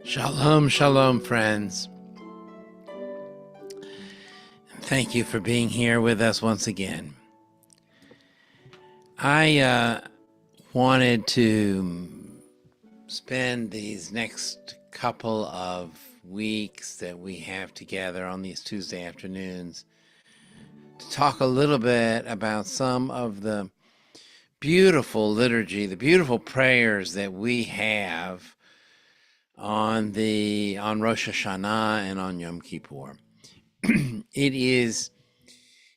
Shalom, shalom, friends. Thank you for being here with us once again. I wanted to spend these next couple of weeks that we have together on these Tuesday afternoons to talk a little bit about some of the beautiful liturgy, the beautiful prayers that we have on Rosh Hashanah and on Yom Kippur. It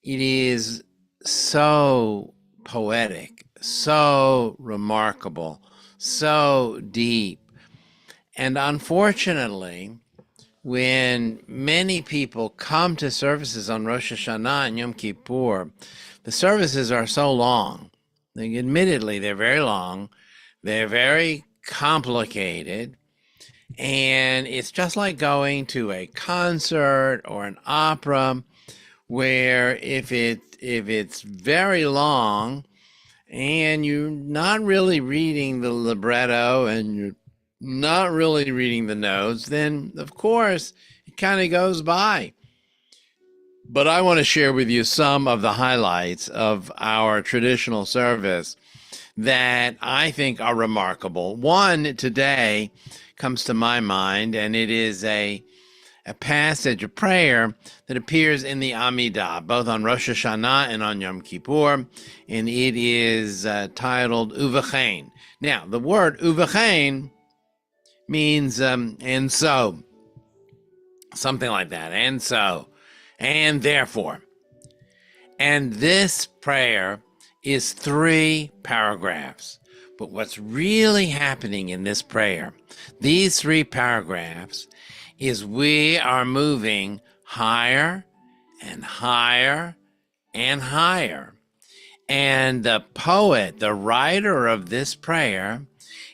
is so poetic, so remarkable, so deep. And unfortunately, when many people come to services on Rosh Hashanah and Yom Kippur, the services are so long. Admittedly, they're very long. They're very complicated. And it's just like going to a concert or an opera where if it's very long and you're not really reading the libretto and you're not really reading the notes, then of course it kind of goes by. But I want to share with you some of the highlights of our traditional service that I think are remarkable. One today comes to my mind, and it is a passage of prayer that appears in the Amidah, both on Rosh Hashanah and on Yom Kippur, and it is titled Uvachein. Now, the word Uvachein means and so, something like that, and so, and therefore. And this prayer is 3 paragraphs. But what's really happening in this prayer, these 3 paragraphs, is we are moving higher and higher and higher. And the poet, the writer of this prayer,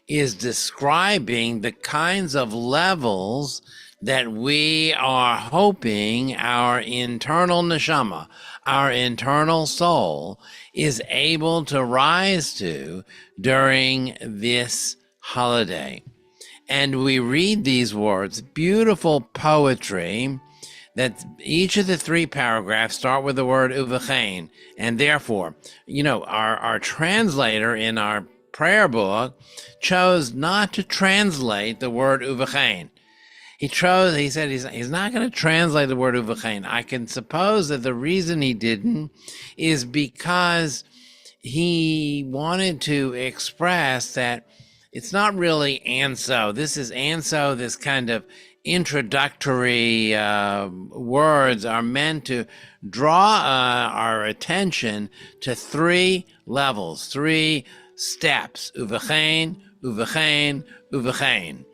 is describing the kinds of levels that we are hoping our internal neshama, our internal soul, is able to rise to during this holiday. And we read these words, beautiful poetry, that each of the 3 paragraphs start with the word uvachein. And therefore, our translator in our prayer book chose not to translate the word uvachein. He said he's not going to translate the word uvachein. I can suppose that the reason he didn't is because he wanted to express that it's not really and so. This is and so, this kind of introductory words are meant to draw our attention to three levels, three steps, uvechein, uvechein, uvechein.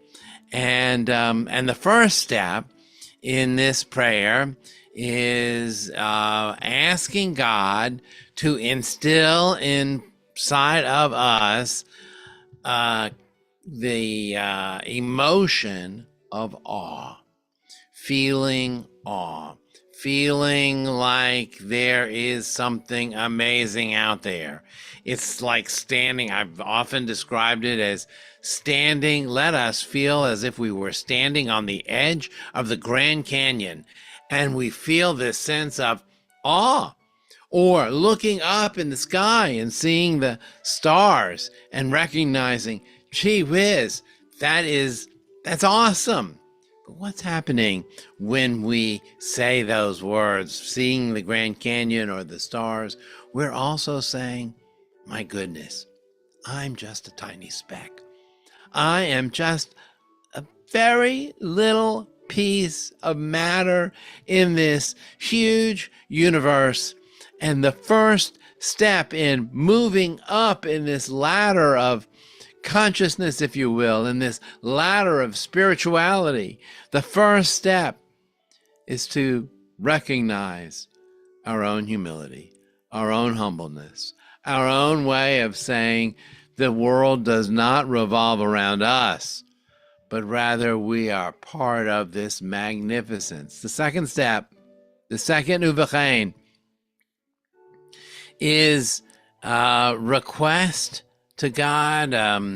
And the first step in this prayer is asking God to instill inside of us the emotion of awe, feeling like there is something amazing out there. It's like standing, I've often described it as standing, let us feel as if we were standing on the edge of the Grand Canyon, and we feel this sense of awe. Or looking up in the sky and seeing the stars and recognizing, gee whiz, that's awesome. But what's happening when we say those words, seeing the Grand Canyon or the stars? We're also saying, my goodness, I'm just a tiny speck. I am just a very little piece of matter in this huge universe. And the first step in moving up in this ladder of consciousness, if you will, in this ladder of spirituality, the first step is to recognize our own humility, our own humbleness, our own way of saying the world does not revolve around us, but rather we are part of this magnificence. The second step, the second uvechein, is request to God, a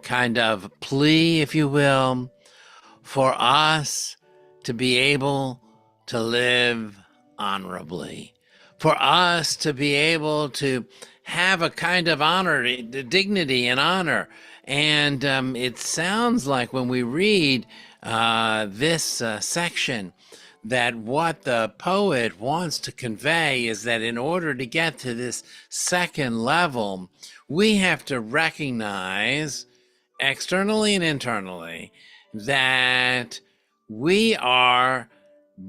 kind of plea, if you will, for us to be able to live honorably, for us to be able to have a kind of honor, dignity and honor. And it sounds like when we read this section, that what the poet wants to convey is that in order to get to this second level, we have to recognize externally and internally that we are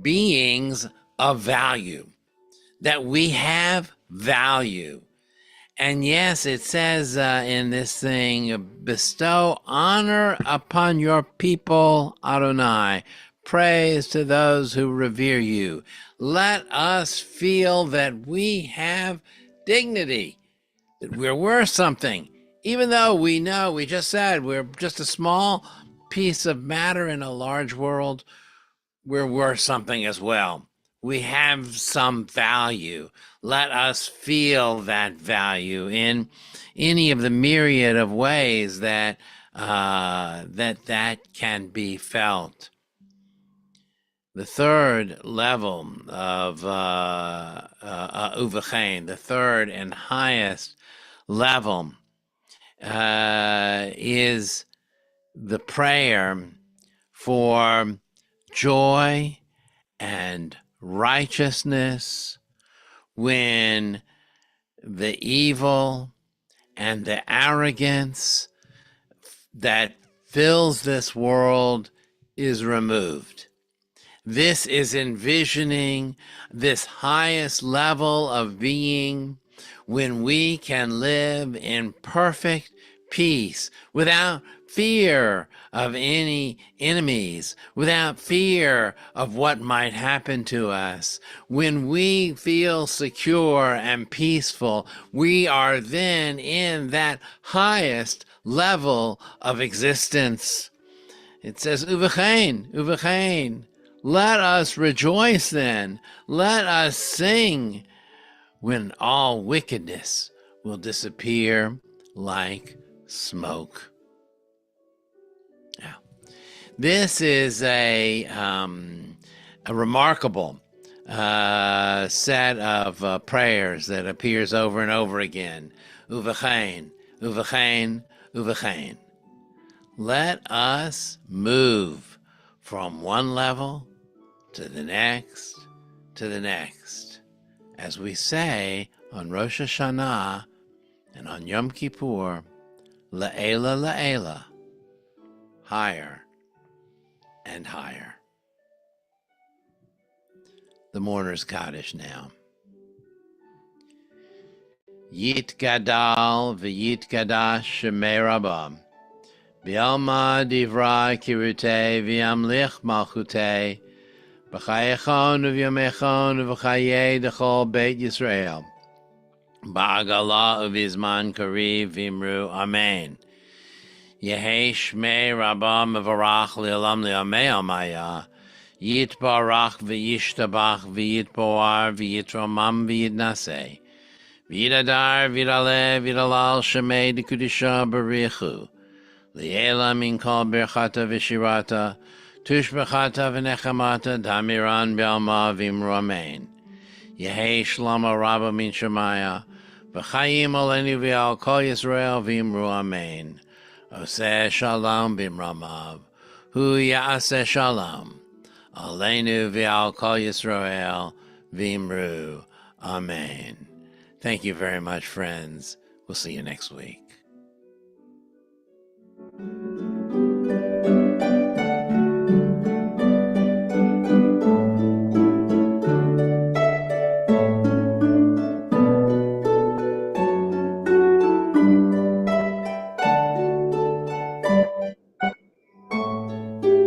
beings of value, that we have value. And yes, it says in this thing, bestow honor upon your people, Adonai. Praise to those who revere you. Let us feel that we have dignity, that we're worth something, even though we know, we just said, we're just a small piece of matter in a large world. We're worth something as well. We have some value. Let us feel that value in any of the myriad of ways that that can be felt. The third level of uvechein, the third and highest level, is the prayer for joy and righteousness when the evil and the arrogance that fills this world is removed. This is envisioning this highest level of being when we can live in perfect peace without fear of any enemies, without fear of what might happen to us. When we feel secure and peaceful, we are then in that highest level of existence. It says, uvechein, uvechein. Let us rejoice then. Let us sing when all wickedness will disappear like smoke. Now, this is a remarkable set of prayers that appears over and over again. Uvechein, uvechein, uvechein. Let us move from one level to the next, as we say on Rosh Hashanah and on Yom Kippur, La'ela, La'ela, higher and higher. The mourner's kaddish now. Yit gadal v'yit gadash shemei rabam, v'yalma divra kirute v'yamlich malchute, b'chayechon u'v'yamechon u'v'chayei d'chol Beit Yisrael, ba'agala u'v'izman kariv v'imru amen. Yehei shmei rabam v'varach li'olam li'amei amaya, Yitbarach v'yishtabach v'yitboar v'yitromam v'yidnaseh, v'yidadar v'yidaleh v'yidalal shemei d'kudisha barichu, li'ela min kol birchata v'shirata, tushbechata v'nechamata d'amiran b'alma v'imru amen. Yehei shlama rabba min shemaya, v'chayim olenu v'al kol Yisrael v'imru amen. Oseh shalom b'imramav, hu ya'aseh shalom. Aleinu v'al kol Yisrael v'imru. Amen. Thank you very much, friends. We'll see you next week.